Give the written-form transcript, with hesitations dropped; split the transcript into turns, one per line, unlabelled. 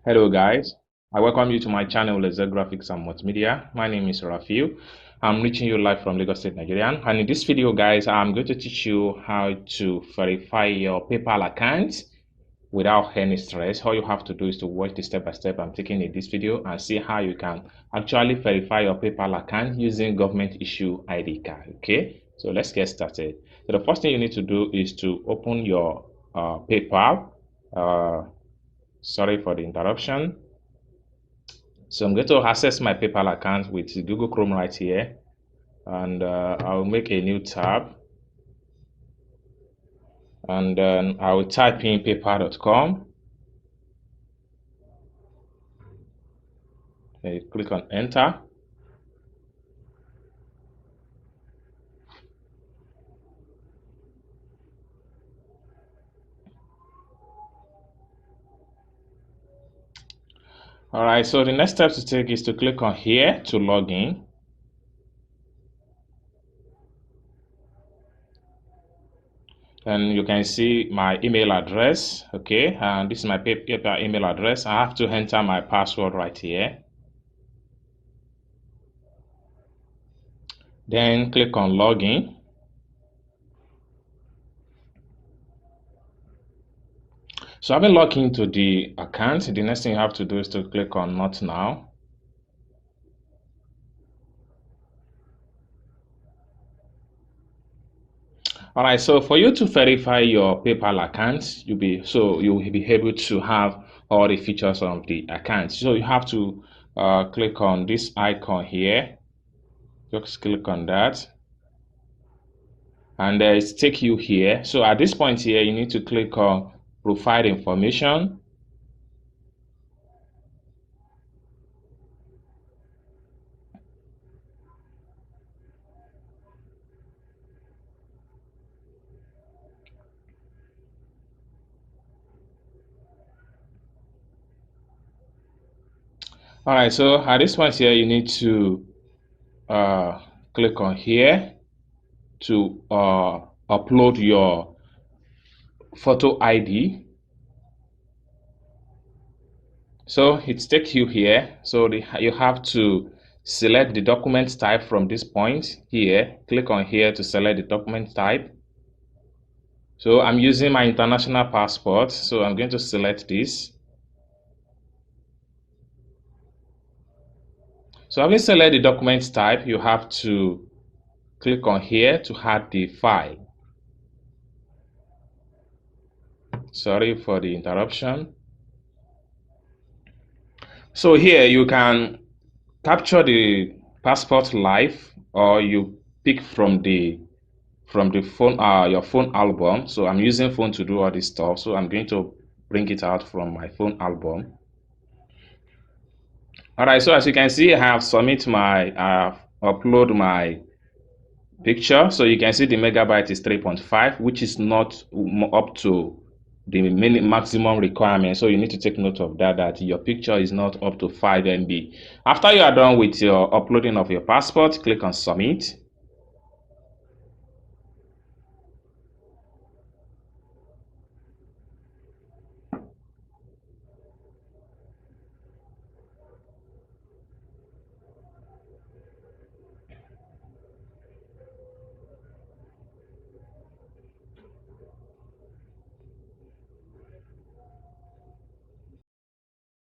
Hello guys, I welcome you to my channel Laser Graphics and Multimedia. My name is Rafiu. I'm reaching you live from Lagos State, Nigeria. And in this video guys, I'm going to teach you how to verify your PayPal account without any stress. All you have to do is to watch the step-by-step I'm taking in this video and see how you can actually verify your PayPal account using government issue ID card. Okay, so let's get started. So the first thing you need to do is to open your PayPal. Sorry for the interruption. So I'm going to access my PayPal account with Google Chrome right here, and I'll make a new tab, and then I will type in paypal.com. Click on enter. All right, so the next step to take is to click on here to log in. And you can see my email address. Okay, and this is my PayPal email address. I have to enter my password right here. Then click on login. So having logged into the account, the next thing you have to do is to click on Not Now. All right, so for you to verify your PayPal account, you'll be able to have all the features of the account. So you have to click on this icon here. Just click on that, and it's take you here. So at this point here, you need to click on Provide Information. All right, so at this point here, you need to click on here to upload your photo ID. So it takes you here. So you have to select the document type from this point here. Click on here to select the document type. So I'm using my international passport, so I'm going to select this. So having selected the document type, you have to click on here to add the file. Sorry for the interruption. So here you can capture the passport live, or you pick from the phone, your phone album. So I'm using phone to do all this stuff, so I'm going to bring it out from my phone album. All right, so as you can see, I have upload my picture. So you can see the megabyte is 3.5, which is not up to the maximum requirement. So you need to take note of that your picture is not up to 5 MB. After you are done with your uploading of your passport, click on Submit.